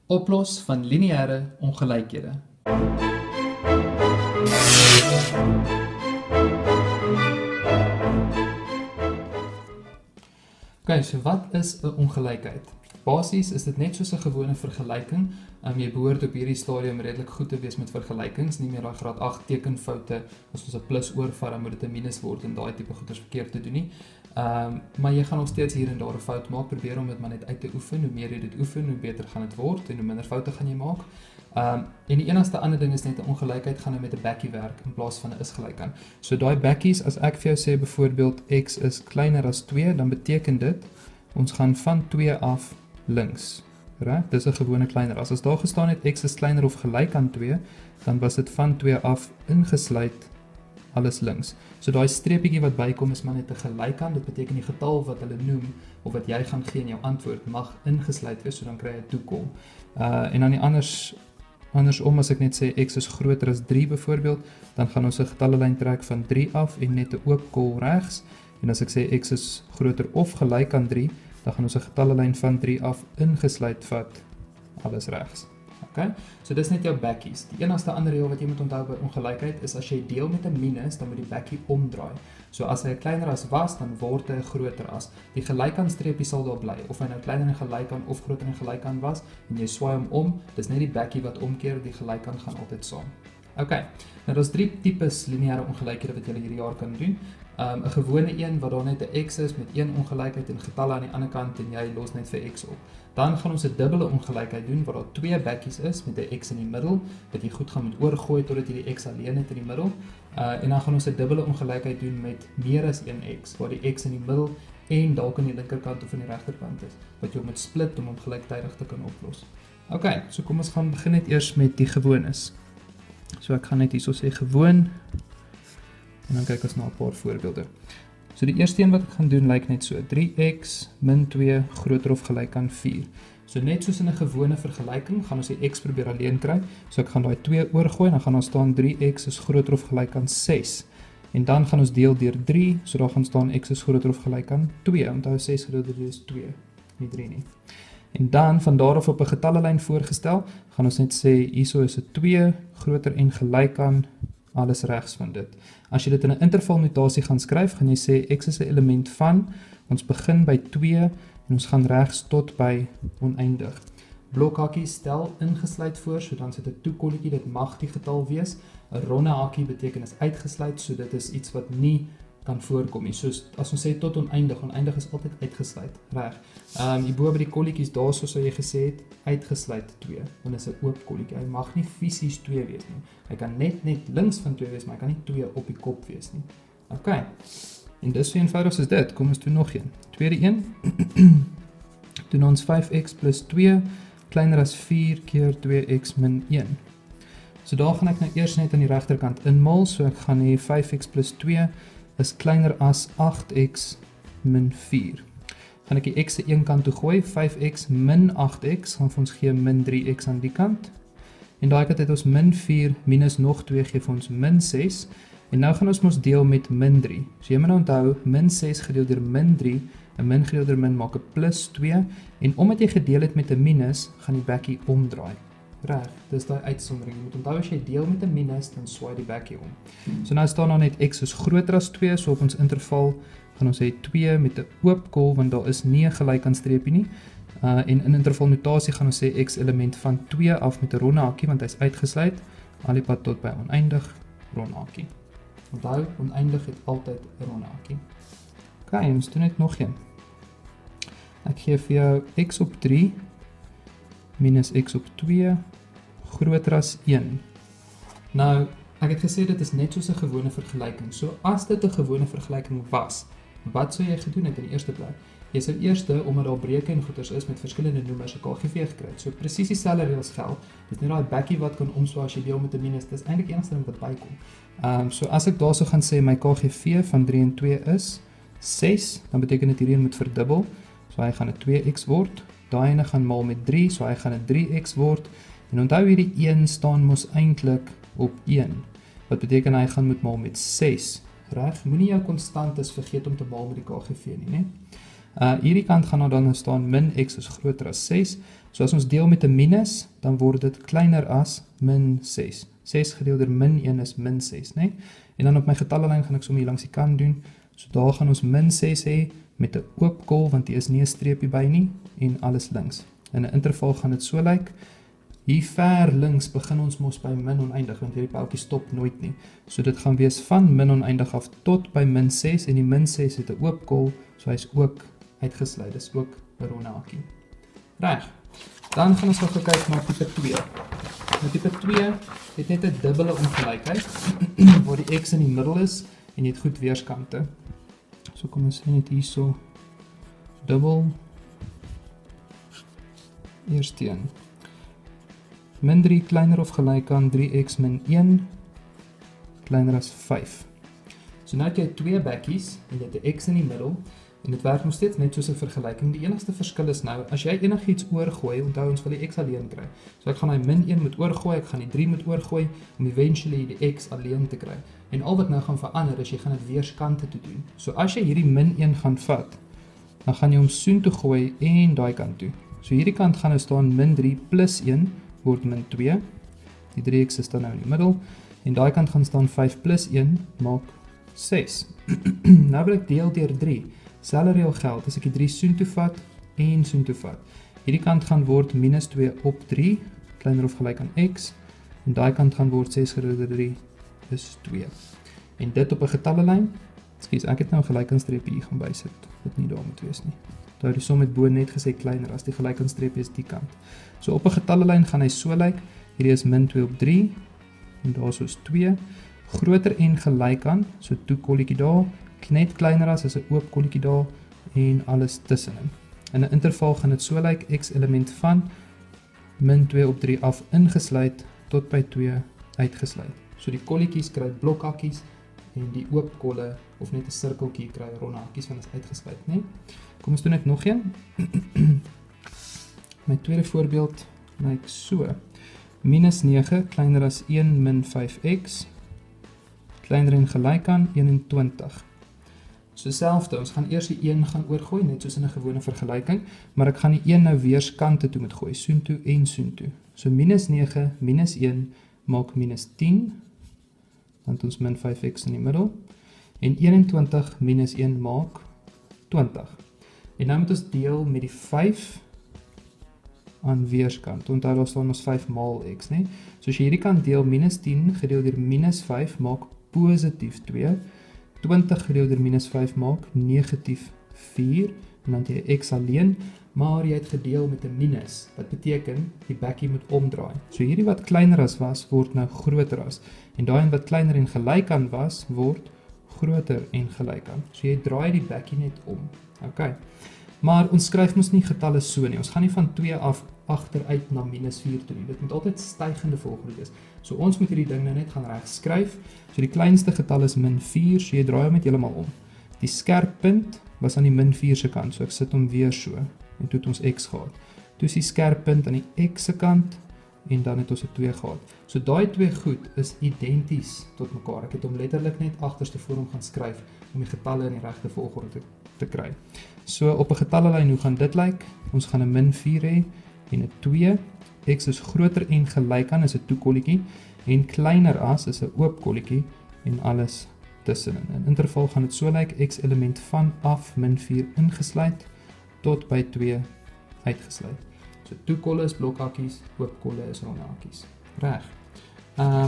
Oplos van lineêre ongelykhede. Okay, so wat is 'n ongelykheid? Basies is dit net soos 'n gewone vergelyking. Jy behoort op hierdie stadium redelik goed te wees met vergelykings, nie meer daai graad 8 tekenfoute as ons 'n plus oorvat, dan moet dit 'n minus word en daai tipe goeders verkeerd te doen nie. Maar jy gaan nog steeds hier en daar 'n fout maak, probeer om dit maar net uit te oefen. Hoe meer jy dit oefen, hoe beter gaan dit word en hoe minder foute gaan jy maak. En die enigste ander ding is net 'n ongelykheid gaan nou met 'n bakkie werk in plaas van 'n is gelyk aan. So daai bakkies, as ek vir jou sê byvoorbeeld x is kleiner as 2, dan beteken dit ons gaan van 2 af links. Reg? Dis 'n gewone kleiner as. As daar gestaan het x is kleiner of gelyk aan 2, dan was dit van 2 af ingesluit alles links. So daai streepietjie wat bykom is maar net 'n gelyk aan. Dit beteken die getal wat hulle noem of wat jy gaan gee in jou antwoord mag ingesluit wees, so dan kry jy 'n toekom. En dan die andersom as ek net sê x is groter as 3 byvoorbeeld, dan gaan ons 'n getallelyn trek van 3 af en net 'n oop kol regs. En as ek sê x is groter of gelyk aan 3, dan gaan ons 'n getallelyn van 3 af ingesluit vat alles regs. Okay? So dis net jou bakkies. Die enigste ander reël wat jy moet onthou by ongelykheid is as jy deel met 'n minus, dan moet die bakkie omdraai. So as hy 'n kleiner as was, dan word hy 'n groter as. Die gelykaan streepie sal daar bly, of hy nou kleiner en gelykaan of groter en gelykaan was, en jy swaai hom om, dis net die bakkie wat omkeer, die gelykaan gaan altyd saam. Okay, nou daar's 3 tipes lineêre ongelykhede wat jy hierdie jaar kan doen. 'n gewone een wat daar net 'n x is met een ongelykheid en getalle aan die ander kant en jy los net vir x op. Dan gaan ons 'n dubbele ongelykheid doen waar daar 2 bakkies is met 'n x in die middel wat jy goed gaan moet oorgooi totdat jy die x alleen het in die middel. En dan gaan ons 'n dubbele ongelykheid doen met meer as 1 x waar die x in die middel en dalk aan die linkerkant of aan die regterkant is wat jy moet split om hom gelyktydig te kan oplos. Okay, so kom ons gaan begin net eers met die gewones. So ek gaan net hierso sê gewoon en dan kyk ons na 'n paar voorbeelde. So die eerste een wat ek gaan doen lyk net so: 3x min 2 groter of gelyk aan 4. So net soos in 'n gewone vergelyking gaan ons die x probeer alleen kry. So ek gaan daai 2 oorgooi en dan gaan daar staan 3x is groter of gelyk aan 6. En dan gaan ons deel deur 3, so daar gaan staan x is groter of gelyk aan 2. Onthou 6 gedeel deur 3 is 2, nie 3 nie. En dan van daar af op 'n getallelyn voorgestel, gaan ons net sê hierso is 'n 2 groter en gelyk aan alles regs van dit. As jy dit in 'n intervalnotasie gaan skryf, gaan jy sê x is 'n element van, ons begin by 2 en ons gaan regs tot by oneindig. Blokhakkie stel ingesluit voor, so dan sit 'n toekolletjie, dit mag die getal wees. 'n ronde hakkie beteken is uitgesluit, so dit is iets wat nie kan voorkom nie. Soos as ons sê tot oneindig, oneindig is altyd uitgesluit, reg. Hierbo by die kolletjies daarso sou jy gesê het uitgesluit 2, want dit is 'n oop kolletjie. Hy mag nie fisies 2 wees nie. Hy kan net links van 2 wees, maar hy kan nie 2 op die kop wees nie. Okay. En dis so eenvoudig soos dit. Kom ons doen nog een. Tweede een. Doen ons 5x plus 2 kleiner as 4 keer 2x min 1. So daar gaan ek nou eers net aan die regterkant inmaal, so ek gaan hê 5x plus 2 is kleiner as 8x min 4. Gaan ek die x se een kant toe gooi, 5x min 8x, gaan vir ons gee min 3x aan die kant. En daai kant het ons min 4 minus nog 2 gee vir ons min 6. En nou gaan ons mos deel met min 3. So jy moet onthou, min 6 gedeel deur min 3, en min gedeel deur min maak 'n plus 2. En omdat jy gedeel het met 'n minus, gaan die bakkie omdraai. Reg, dis daai uitsondering. Jy moet onthou as jy deel met 'n minus, dan swaai die bakkie om. So nou staan daar net x is groter as 2, so op ons interval gaan ons hê 2 met 'n oop kol, want daar is nie 'n gelykaan streepie nie. En in intervalnotasie gaan ons sê x element van 2 af met 'n ronde hakkie, want hy's uitgesluit, al die pad tot by oneindig, ronde hakkie. Onthou, oneindig het altyd 'n ronde hakkie. Okay, ons doen net nog een. Ek gee vir jou x op 3 minus x op 2 groter as 1. Nou, ek het gesê dit is net soos 'n gewone vergelyking. So as dit 'n gewone vergelyking was, wat sou jy gedoen het in die eerste plek? Jy sou eerste, omdat daar breuke en goeters is met verskillende noemers, 'n KGV gekry. So presies dieselfde reëls geld. Dis net daai bakkie wat kan omswaai as jy deel met 'n minus. Dis eintlik die enigste ding wat bykom. So as ek daarso gaan sê my KGV van 3 en 2 is 6, dan beteken dit hierdie moet verdubbel. So hy gaan 'n 2x word. Daai ene gaan maal met 3, so hy gaan 'n 3x word. En onthou hierdie 1 staan mos eintlik op 1. Wat beteken hy gaan moet maal met 6. Reg? Moenie jou konstantes vergeet om te maal met die KGV nie, né? Hierdie kant gaan dan staan min x is groter as 6. So as ons deel met 'n minus, dan word dit kleiner as min 6. 6 gedeel deur min 1 is min 6, né? En dan op my getallelyn gaan ek sommer hier langs die kant doen. So daar gaan ons min 6 hê met 'n oop kol, want hier is nie 'n streepie by nie, en alles links. In 'n interval gaan dit so lyk. Hier ver links begin ons mos by min oneindig, want hierdie pyltjie stop nooit nie. So dit gaan wees van min oneindig af tot by min 6, en die min 6 het 'n oop kol, so hy is ook uitgesluit, dis ook 'n ronde hakie. Reg. Dan gaan ons gou kyk na tipe 2. Nou tipe 2 het net 'n dubbele ongelykheid, waar die x in die middel is, en jy het goed weerskante. So kom ons sê net hierso, dubbel, eerste een. Min 3 kleiner of gelyk aan 3x min 1, kleiner as 5. So nou het jy 2 bekkies, en jy het 'n x in die middel, en dit werk nog steeds net soos 'n vergelyking. Die enigste verskil is nou, as jy enigiets oorgooi, onthou ons wil die x alleen kry. So ek gaan die min 1 moet oorgooi, ek gaan die 3 moet oorgooi, om eventually die x alleen te kry. En al wat nou gaan verander is, jy gaan dit weerskante toe doen. So as jy hierdie min 1 gaan vat, dan gaan jy hom soontoe gooi en daai kant toe. So hierdie kant gaan nou staan min 3 plus 1 word min 2. Die 3x is dan nou in die middel. En daai kant gaan staan 5 plus 1 maak 6. Nou wil ek deel deur 3. Selfde reël geld as ek die 3 soontoe vat en soontoe vat. Hierdie kant gaan word minus 2 op 3, kleiner of gelyk aan x. En daai kant gaan word 6 gedeel deur 3 is 2. En dit op 'n getallelyn. Ekskuus, ek het nou 'n gelykanstreepie hier gaan bysit. Dit nie daar moet wees nie. Daar die som het bo net gesê kleiner as die gelykanstreepie is die kant. So op 'n getallelyn gaan hy so lyk. Hierdie is min 2 op 3 en daarso is 2. Groter en gelyk aan, so toe kolletjie daar, net kleiner as is 'n oop kolletjie daar en alles tussenin. In 'n interval gaan dit so lyk, x element van min 2 op 3 af ingesluit tot by 2 uitgesluit. So die kolletjies kry blokhakkies en die oop kolle of net 'n sirkeltjie kry ronde hakkies van is uitgesluit, né? Kom ons doen net nog een. My tweede voorbeeld lyk so. Minus 9 kleiner as 1 min 5x, kleiner en gelyk aan 21. So selfde, ons gaan eers die 1 gaan oorgooi, net soos in 'n gewone vergelyking, maar ek gaan die 1 nou weerskante toe moet gooi, soontoe en soontoe. So minus 9 minus 1 maak minus 10, dan het ons min 5x in die middel, en 21 minus 1 maak 20. En nou moet ons deel met die 5 aan weerskant. Onthou daar staan ons 5 maal x, né? So as jy hierdie kant deel, minus 10 gedeel deur minus 5 maak positief 2. 20 gedeel deur minus 5 maak negatief 4. En dan het jy x alleen, maar jy het gedeel met 'n minus. Wat beteken, die bekkie moet omdraai. So hierdie wat kleiner as was, word nou groter as. En daai wat kleiner en gelyk aan was, word groter en gelyk aan. So jy draai die bekkie net om. Okay. Maar ons skryf mos nie getalle so nie. Ons gaan nie van 2 af agteruit na minus 4 toe nie. Dit moet altyd stygende volgorde wees. So ons moet hierdie ding nou net gaan reg skryf. So die kleinste getal is min 4, so jy draai hom net heeltemal om. Die skerp punt was aan die min 4 se kant, so ek sit hom weer so. En toe het ons x gehad. Toe is die skerp punt aan die x se kant, en dan het ons 'n 2 gehad. So daai twee goed is identies tot mekaar. Ek het hom letterlik net agterste voor hom gaan skryf, om die getalle in die regte volgorde te kry. So op 'n getallelyn, hoe gaan dit lyk? Ons gaan 'n min 4 hê, en 'n 2. X is groter en gelyk aan is 'n toekolletjie, en kleiner as is 'n oop kolletjie, en alles tussenin. In interval gaan dit so lyk, x element van af min 4 ingesluit, tot by 2 uitgesluit. So toekolle is blokhakkies, oop kolle is ronde hakkies. Reg.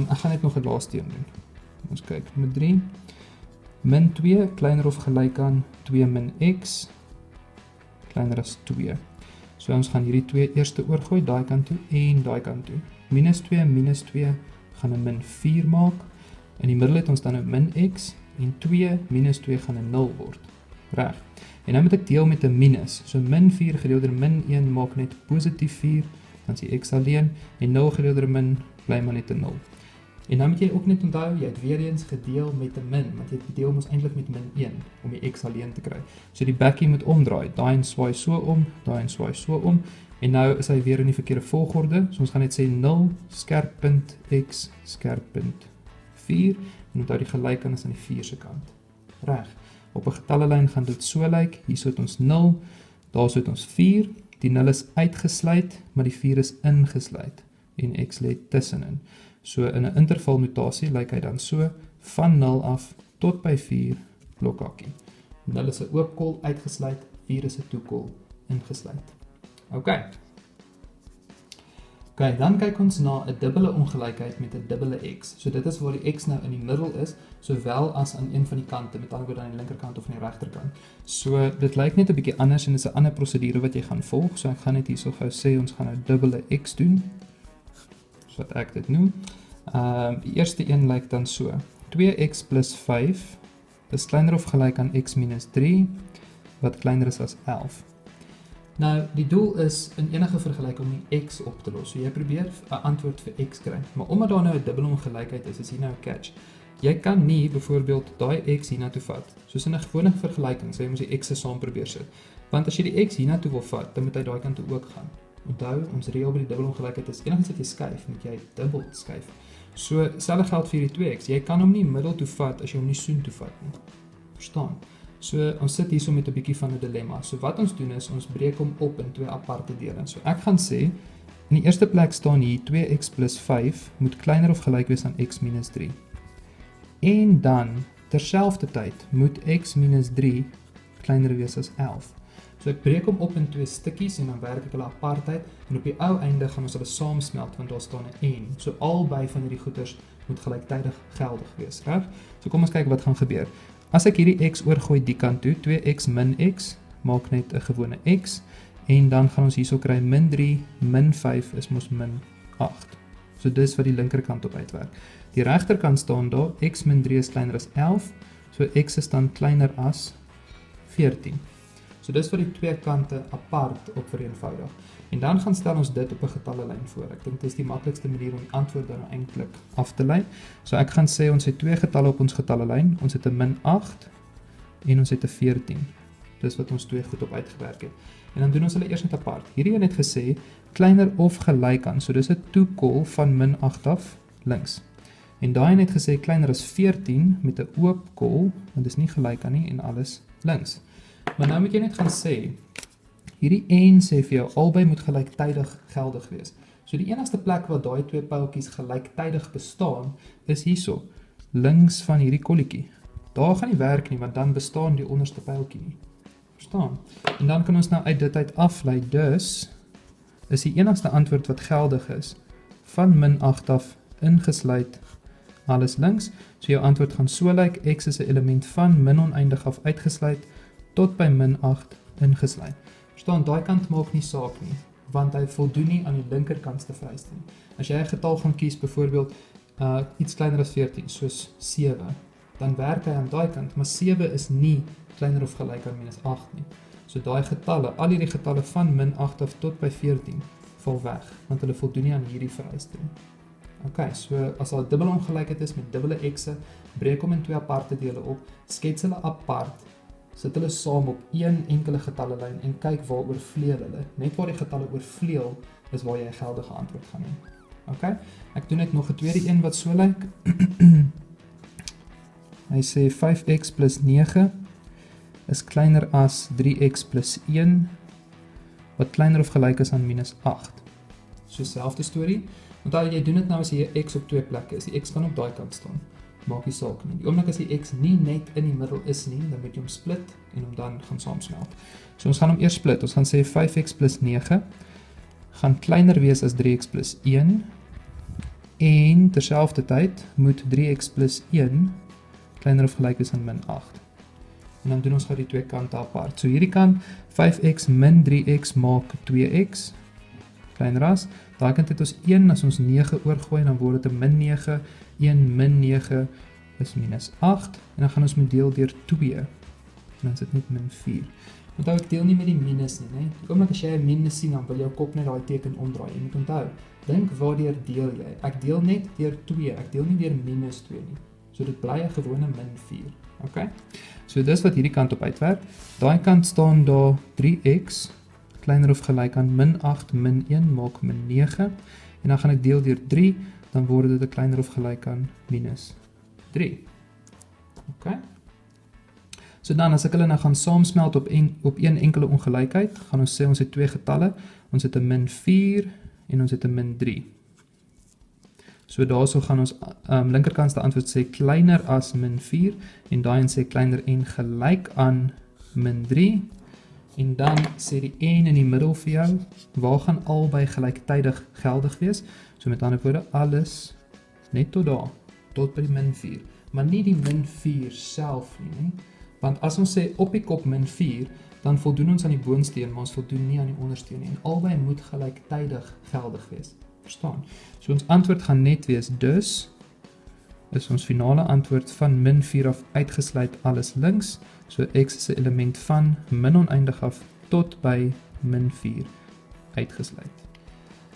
Ek gaan net nog 'n laaste een doen. Ons kyk met 3. Min 2 kleiner of gelyk aan 2 min x, kleiner as 2. So ons gaan hierdie 2 eerste oorgooi, daai kant toe en daai kant toe. Minus 2 gaan 'n min 4 maak. In die middel het ons dan 'n min x, en 2 minus 2 gaan 'n 0 word. Reg. En nou moet ek deel met 'n minus. So min 4 gedeel deur min 1 maak net positief 4, dan is die x alleen, en 0 gedeel deur min bly maar net 'n 0. En nou moet jy ook net onthou, jy het weer eens gedeel met 'n min, want jy het gedeel mos eintlik met min 1, om die x alleen te kry. So die bekkie moet omdraai, daai en swaai so om, daai en swaai so om, en nou is hy weer in die verkeerde volgorde, so ons gaan net sê 0, skerp punt x, skerp punt 4, en onthou die gelyk aan is aan die 4 se kant. Reg. Op 'n getallelyn gaan dit so lyk, hier het ons 0, daar het ons 4, die 0 is uitgesluit, maar die 4 is ingesluit, en x lê tussenin. So in 'n intervalnotasie lyk hy dan so, van 0 af tot by 4 blokhakkie. 0 is 'n oop kol uitgesluit, 4 is 'n toekol ingesluit. OK, dan kyk ons na 'n dubbele ongelykheid met 'n dubbele x. So dit is waar die x nou in die middel is, sowel as aan een van die kante, met ander woorde aan die linkerkant of aan die regterkant. So dit lyk net 'n bietjie anders en dit is 'n ander prosedure wat jy gaan volg. So ek gaan net hierso gou sê ons gaan nou dubbele x doen. So wat ek dit noem. Die eerste een lyk dan so. 2x plus 5 is kleiner of gelyk aan x minus 3, wat kleiner is as 11. Nou, die doel is in enige vergelyking om die x op te los. So jy probeer 'n antwoord vir x kry. Maar omdat daar nou 'n dubbele ongelykheid is hier nou 'n catch. Jy kan nie byvoorbeeld daai x hiernatoe vat. Soos in 'n gewone vergelyking, sê jy moet die x'e saam probeer sit. Want as jy die x hiernatoe wil vat, dan moet hy daai kant toe ook gaan. Onthou, ons reël by die dubbele ongelykheid is enigiets wat jy skuif, moet jy dubbel skuif. So, selfde geld vir die 2x. Jy kan hom nie middel toe vat as jy hom nie soen toe vat nie. Verstaan? So, ons sit hierso met 'n bietjie van 'n dilemma. So, wat ons doen is, ons breek hom op in twee aparte dele. So, ek gaan sê, in die eerste plek staan hier 2x plus 5 moet kleiner of gelyk wees aan x minus 3. En dan, terselfdertyd, moet x minus 3 kleiner wees as 11. So ek breek hom op in twee stukkies en dan werk ek hulle apartheid en op die ou einde gaan ons hulle saamsmelt want daar staan 'n en. So albei van hierdie goeters moet gelyktydig geldig wees, reg? So kom ons kyk wat gaan gebeur. As ek hierdie x oorgooi die kant toe, 2x min x maak net 'n gewone x en dan gaan ons hierso kry min 3 min 5 is mos min 8. So dis wat die linkerkant op uitwerk. Die regterkant staan daar x min 3 is kleiner as 11, so x is dan kleiner as 14. So dis vir die twee kante apart op vereenvoudig. En dan gaan stel ons dit op 'n getallelyn voor. Ek dink dit is die maklikste manier om die antwoord dan eintlik af te lei. So ek gaan sê ons het twee getalle op ons getallelyn. Ons het 'n min 8 en ons het 'n 14. Dis wat ons twee goed op uitgewerk het. En dan doen ons hulle eers net apart. Hierdie een het gesê kleiner of gelyk aan. So dis 'n toekol van min 8 af links. En daai een het gesê kleiner as 14 met 'n oop kol, want dis nie gelyk aan nie en alles links. Maar nou moet jy net gaan sê, hierdie en sê vir jou, albei moet gelyktydig geldig wees. So die enigste plek waar daai twee pyltjies gelyktydig bestaan, is hierso, links van hierdie kolletjie. Daar gaan nie werk nie, want dan bestaan die onderste pyltjie nie. Verstaan? En dan kan ons nou uit dit uit aflei, dus is die enigste antwoord wat geldig is, van min 8 af ingesluit alles links. So jou antwoord gaan so lyk, x is 'n element van min oneindig af uitgesluit, tot by min 8 ingesluit. Verstaan, daai kant maak nie saak nie, want hy voldoen nie aan die linkerkantste vereiste nie. As jy 'n getal gaan kies, byvoorbeeld iets kleiner as 14, soos 7, dan werk hy aan daai kant, maar 7 is nie kleiner of gelyk aan minus 8 nie. So daai getalle, al hierdie getalle van min 8 af tot by 14, val weg, want hulle voldoen nie aan hierdie vereiste nie. Ok, so as daar 'n dubbele ongelykheid is met dubbele x'e, breek hom in twee aparte dele op, skets hulle apart, sit hulle saam op een enkele getallelyn en kyk waar oorvleuel hulle. Net waar die getalle oorvleuel is waar jy 'n geldige antwoord gaan hê. OK? Ek doen net nog 'n tweede een wat so lyk. Hy sê 5x plus 9 is kleiner as 3x plus 1 wat kleiner of gelyk is aan minus 8. So selfde storie. Onthou jy doen dit nou as jy 'n x op twee plekke is. Die x kan op daai kant staan. Maak nie saak nie. Die oomblik as die x nie net in die middel is nie, dan moet jy hom split en hom dan gaan saamsmelt. So ons gaan hom eers split. Ons gaan sê 5x plus 9 gaan kleiner wees as 3x plus 1 en terselfdertyd moet 3x plus 1 kleiner of gelyk wees aan min 8. En dan doen ons gou die twee kante apart. So hierdie kant 5x min 3x maak 2x kleiner as. Daai kant het ons 1 as ons 9 oorgooi dan word dit 'n min 9. 1 min 9 is minus 8 en dan gaan ons moet deel deur 2 en dan is dit net min 4. Onthou ek deel nie met die minus nie, né? Die oomblik as jy 'n minus sien dan wil jou kop net daai teken omdraai. Jy moet onthou, dink waardeur deel jy? Ek deel net deur 2, ek deel nie deur minus 2 nie. So dit bly 'n gewone min 4. OK? So dis wat hierdie kant op uitwerk. Daai kant staan daar 3x kleiner of gelyk aan min 8 min 1 maak min 9 en dan gaan ek deel deur 3 dan word dit 'n kleiner of gelyk aan minus 3. OK? So dan, as ek hulle nou gaan saamsmelt op een enkele ongelykheid, gaan ons sê ons het twee getalle, ons het 'n -4 en ons het 'n -3. So daarso gaan ons linkerkantste antwoord sê kleiner as -4 en daai sê kleiner en gelyk aan -3 en dan sê die en in die middel vir jou, waar gaan albei gelyktydig geldig wees? So met ander woorde, alles net tot daar, tot by die -4, maar nie die -4 self nie, want as ons sê op die kop -4, dan voldoen ons aan die boonsteen, maar ons voldoen nie aan die ondersteen nie, en albei moet gelyktydig geldig wees. Verstaan? So ons antwoord gaan net wees, dus is ons finale antwoord van -4 af uitgesluit alles links, so x is 'n element van min oneindig af tot by -4 uitgesluit.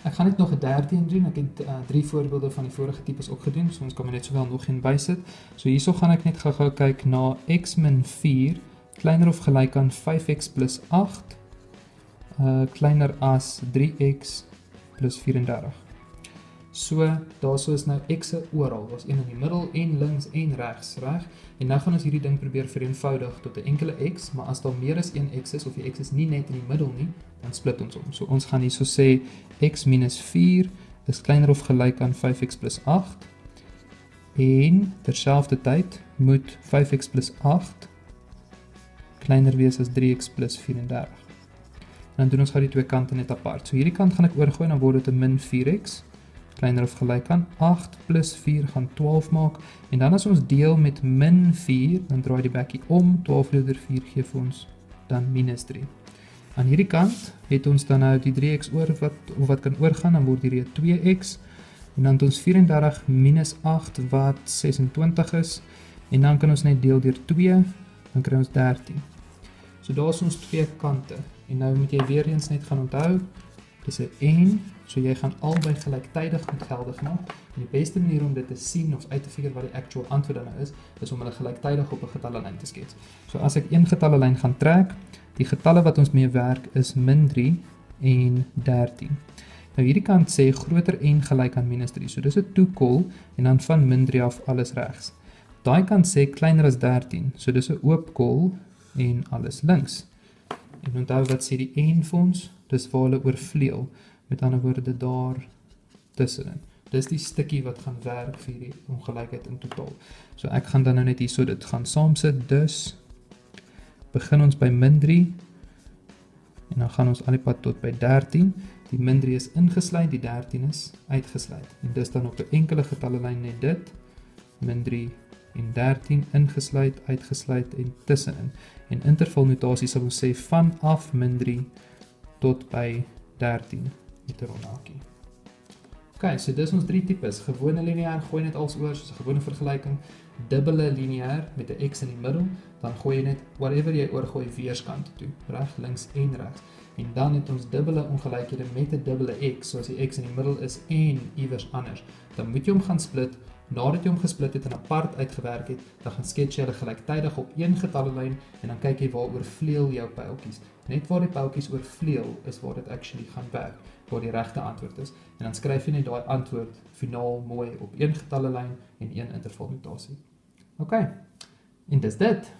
Ek gaan net nog 'n derde een doen, ek het 3 voorbeelde van die vorige tipes ook gedoen, so ons kan net sowel nog een bysit. So hierso gaan ek net gou kyk na x min 4, kleiner of gelyk aan 5x plus 8, kleiner as 3x plus 34. So, daarso is nou x'e oral, daar's een in die middel, en links en regs, reg? En nou gaan ons hierdie ding probeer vereenvoudig tot 'n enkele x, maar as daar meer as een x is, of die x is nie net in die middel nie, dan split ons om. So ons gaan hierso sê, x minus 4 is kleiner of gelyk aan 5x plus 8, en terselfdertyd moet 5x plus 8 kleiner wees as 3x plus 34. En dan doen ons gou die twee kante net apart. So hierdie kant gaan ek oorgooi, dan word dit 'n min 4x, kleiner of gelyk aan 8 plus 4 gaan 12 maak, en dan as ons deel met min 4, dan draai die bekkie om, 12 deel deur 4 gee vir ons dan minus 3. Aan hierdie kant het ons dan nou die 3x oor wat kan oorgaan, dan word hierdie 2x, en dan het ons 34 minus 8 wat 26 is, en dan kan ons net deel deur 2, dan kry ons 13. So daar is ons twee kante, en nou moet jy weer eens net gaan onthou, dis 'n en, so jy gaan albei gelyktydig moet geldig maak, en die beste manier om dit te sien of uit te figure wat die actual antwoord dan nou is om hulle gelyktydig op 'n getallelyn te skets. So as ek een getallelyn gaan trek, die getalle wat ons mee werk is min 3 en 13. Nou hierdie kant sê groter en gelyk aan minus 3, so dis 'n toekol, en dan van min 3 af alles regs. Daai kant sê kleiner as 13, so dis 'n oop kol en alles links. En onthou wat sê die en vir ons, dis waar hulle oorvleuel, met ander woorde daar tussenin. Dis die stukkie wat gaan werk vir die ongelykheid in totaal. So ek gaan dan nou net hierso dit gaan saamsit, dus begin ons by min 3, en dan gaan ons al die pad tot by 13, die min 3 is ingesluit, die 13 is uitgesluit, en dis dan op 'n enkele getallelyn net dit, min 3 en 13 ingesluit, uitgesluit en tussenin. En intervalnotasie sal ons sê vanaf min 3 tot by 13 met 'n rondhakie. Ok, so dis ons 3 tipes. Gewone lineair, gooi net als oor, soos 'n gewone vergelyking. Dubbele lineair met 'n x in die middel, dan gooi jy net whatever jy oorgooi weerskant toe, reg, links en regs. En dan het ons dubbele ongelykhede met 'n dubbele x, soos die x in die middel is en iewers anders. Dan moet jy hom gaan split. Nadat jy hom gesplit het en apart uitgewerk het, dan gaan skets jy hulle gelyktydig op een getallelyn en dan kyk jy waar oorvleuel jou pyltjies. Net waar die pyltjies oorvleuel is waar dit actually gaan werk, waar die regte antwoord is. En dan skryf jy net daai antwoord finaal mooi op een getallelyn en een intervalnotasie. OK. En dis dit.